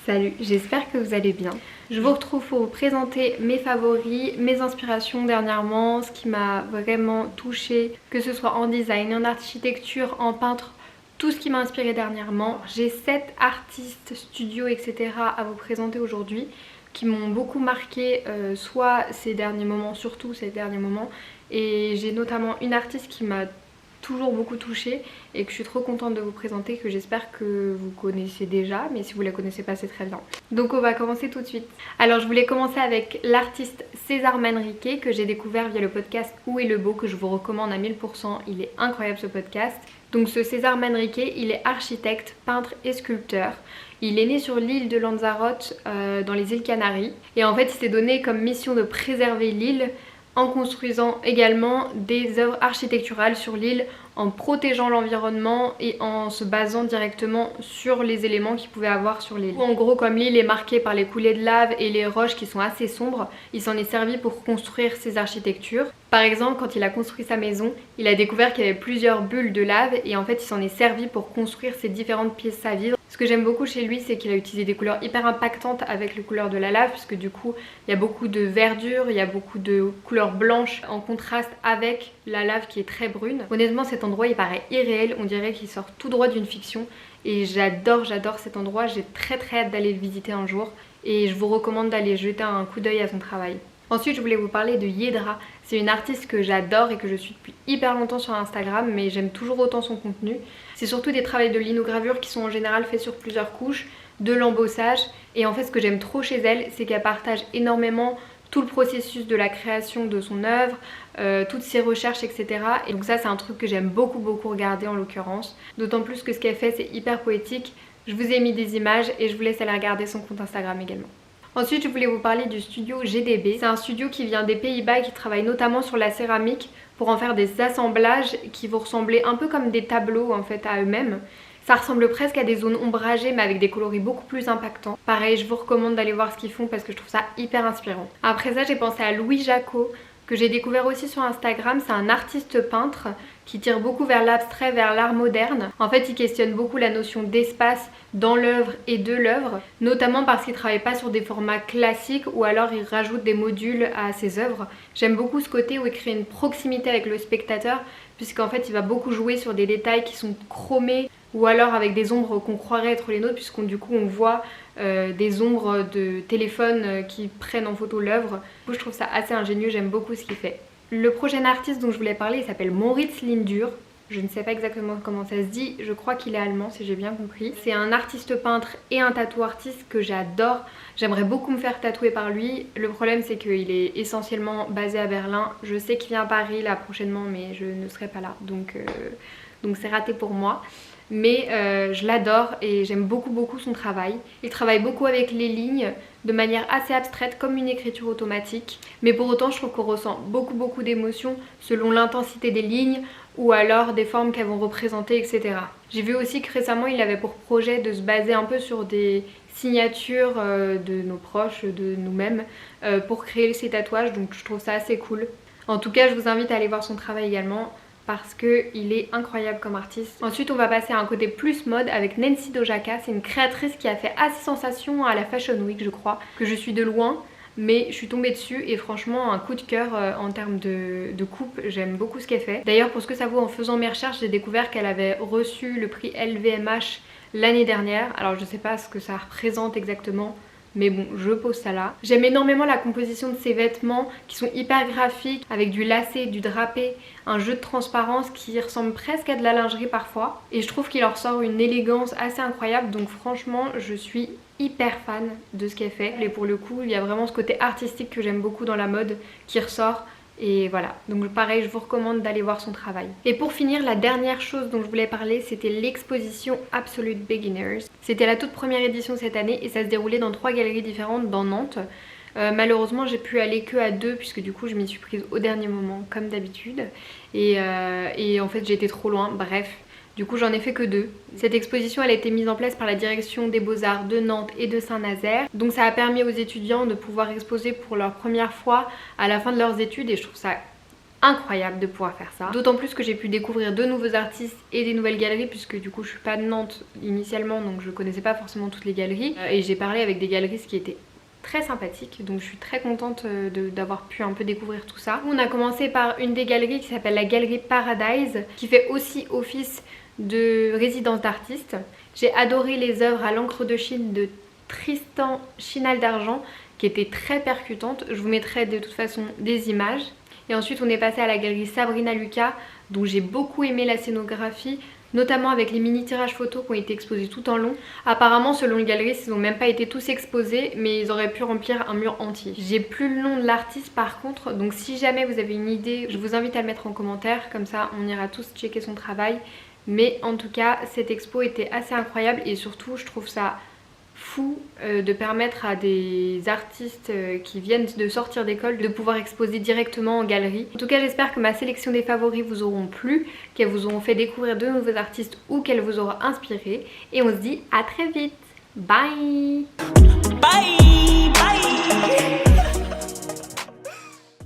Salut, j'espère que vous allez bien. Je vous retrouve pour vous présenter mes favoris, mes inspirations dernièrement, ce qui m'a vraiment touchée, que ce soit en design, en architecture, en peintre, tout ce qui m'a inspiré dernièrement. J'ai 7 artistes, studios, etc. à vous présenter aujourd'hui qui m'ont beaucoup marqué, soit ces derniers moments, surtout ces derniers moments. Et j'ai notamment une artiste qui m'a toujours beaucoup touchée et que je suis trop contente de vous présenter, que j'espère que vous connaissez déjà, mais si vous la connaissez pas, c'est très bien. Donc on va commencer tout de suite. Alors je voulais commencer avec l'artiste César Manrique que j'ai découvert via le podcast Où est le beau, que je vous recommande à 1000%. Il est incroyable ce podcast. Donc ce César Manrique, il est architecte, peintre et sculpteur. Il est né sur l'île de Lanzarote dans les îles Canaries et en fait il s'est donné comme mission de préserver l'île en construisant également des œuvres architecturales sur l'île, en protégeant l'environnement et en se basant directement sur les éléments qu'il pouvait avoir sur l'île. En gros, comme l'île est marquée par les coulées de lave et les roches qui sont assez sombres, il s'en est servi pour construire ses architectures. Par exemple, quand il a construit sa maison, il a découvert qu'il y avait plusieurs bulles de lave et en fait il s'en est servi pour construire ses différentes pièces à vivre. Ce que j'aime beaucoup chez lui, c'est qu'il a utilisé des couleurs hyper impactantes avec les couleurs de la lave, puisque du coup il y a beaucoup de verdure, il y a beaucoup de couleurs blanches en contraste avec la lave qui est très brune. Honnêtement, cet endroit il paraît irréel, on dirait qu'il sort tout droit d'une fiction et j'adore cet endroit. J'ai très hâte d'aller le visiter un jour et je vous recommande d'aller jeter un coup d'œil à son travail. Ensuite, je voulais vous parler de Yedra. C'est une artiste que j'adore et que je suis depuis hyper longtemps sur Instagram, mais j'aime toujours autant son contenu. C'est surtout des travaux de linogravure qui sont en général faits sur plusieurs couches, de l'embossage. Et en fait, ce que j'aime trop chez elle, c'est qu'elle partage énormément tout le processus de la création de son œuvre, toutes ses recherches, etc. Et donc ça, c'est un truc que j'aime beaucoup regarder en l'occurrence. D'autant plus que ce qu'elle fait, c'est hyper poétique. Je vous ai mis des images et je vous laisse aller regarder son compte Instagram également. Ensuite, je voulais vous parler du studio GDB. C'est un studio qui vient des Pays-Bas et qui travaille notamment sur la céramique pour en faire des assemblages qui vont ressembler un peu comme des tableaux en fait à eux-mêmes. Ça ressemble presque à des zones ombragées mais avec des coloris beaucoup plus impactants. Pareil, je vous recommande d'aller voir ce qu'ils font parce que je trouve ça hyper inspirant. Après ça, j'ai pensé à Louis Jacot, que j'ai découvert aussi sur Instagram. C'est un artiste peintre qui tire beaucoup vers l'abstrait, vers l'art moderne. En fait, il questionne beaucoup la notion d'espace dans l'œuvre et de l'œuvre, notamment parce qu'il ne travaille pas sur des formats classiques ou alors il rajoute des modules à ses œuvres. J'aime beaucoup ce côté où il crée une proximité avec le spectateur, puisqu'en fait il va beaucoup jouer sur des détails qui sont chromés ou alors avec des ombres qu'on croirait être les nôtres, puisqu'on du coup on voit des ombres de téléphone qui prennent en photo l'œuvre. Je trouve ça assez ingénieux, j'aime beaucoup ce qu'il fait. Le prochain artiste dont je voulais parler, il s'appelle Moritz Lindur. Je ne sais pas exactement comment ça se dit, je crois qu'il est allemand si j'ai bien compris. C'est un artiste peintre et un tatou artiste que j'adore. J'aimerais beaucoup me faire tatouer par lui. Le problème c'est qu'il est essentiellement basé à Berlin. Je sais qu'il vient à Paris là prochainement mais je ne serai pas là, donc c'est raté pour moi. Mais je l'adore et j'aime beaucoup son travail. Il travaille beaucoup avec les lignes de manière assez abstraite comme une écriture automatique, mais pour autant je trouve qu'on ressent beaucoup d'émotions selon l'intensité des lignes ou alors des formes qu'elles vont représenter, etc. J'ai vu aussi que récemment il avait pour projet de se baser un peu sur des signatures de nos proches, de nous-mêmes, pour créer ses tatouages, donc je trouve ça assez cool. En tout cas, je vous invite à aller voir son travail également, parce qu'il est incroyable comme artiste. Ensuite, on va passer à un côté plus mode avec Nancy Dojaka. C'est une créatrice qui a fait assez sensation à la Fashion Week, je crois, que je suis de loin, mais je suis tombée dessus et franchement un coup de cœur en termes de coupe. J'aime beaucoup ce qu'elle fait. D'ailleurs, pour ce que ça vaut, en faisant mes recherches, j'ai découvert qu'elle avait reçu le prix LVMH l'année dernière. Alors je sais pas ce que ça représente exactement, mais bon, je pose ça là. J'aime énormément la composition de ses vêtements qui sont hyper graphiques, avec du lacé, du drapé, un jeu de transparence qui ressemble presque à de la lingerie parfois. Et je trouve qu'il leur sort une élégance assez incroyable, donc franchement je suis hyper fan de ce qu'elle fait. Et pour le coup, il y a vraiment ce côté artistique que j'aime beaucoup dans la mode qui ressort. Et voilà, donc pareil, je vous recommande d'aller voir son travail. Et pour finir, la dernière chose dont je voulais parler, c'était l'exposition Absolute Beginners. C'était la toute première édition cette année et ça se déroulait dans 3 galeries différentes dans Nantes. Malheureusement, j'ai pu aller que à 2 puisque du coup je m'y suis prise au dernier moment comme d'habitude. Et en fait j'étais trop loin, bref. Du coup j'en ai fait que 2. Cette exposition elle a été mise en place par la direction des Beaux-Arts de Nantes et de Saint-Nazaire. Donc ça a permis aux étudiants de pouvoir exposer pour leur première fois à la fin de leurs études et je trouve ça incroyable de pouvoir faire ça. D'autant plus que j'ai pu découvrir de nouveaux artistes et des nouvelles galeries, puisque du coup je suis pas de Nantes initialement, donc je connaissais pas forcément toutes les galeries. Et j'ai parlé avec des galeristes qui étaient très sympathiques, donc je suis très contente d'avoir pu un peu découvrir tout ça. On a commencé par une des galeries qui s'appelle la galerie Paradise, qui fait aussi office de résidence d'artistes. J'ai adoré les œuvres à l'encre de Chine de Tristan Chinal d'Argent, qui étaient très percutantes. Je vous mettrai de toute façon des images. Et ensuite on est passé à la galerie Sabrina Lucas, dont j'ai beaucoup aimé la scénographie, notamment avec les mini tirages photos qui ont été exposés tout en long. Apparemment selon les galeristes ils n'ont même pas été tous exposés, mais ils auraient pu remplir un mur entier. J'ai plus le nom de l'artiste par contre, donc si jamais vous avez une idée, je vous invite à le mettre en commentaire, comme ça on ira tous checker son travail. Mais en tout cas cette expo était assez incroyable et surtout je trouve ça fou de permettre à des artistes qui viennent de sortir d'école de pouvoir exposer directement en galerie. En tout cas j'espère que ma sélection des favoris vous auront plu, qu'elles vous auront fait découvrir de nouveaux artistes ou qu'elles vous auront inspiré. Et on se dit à très vite. Bye.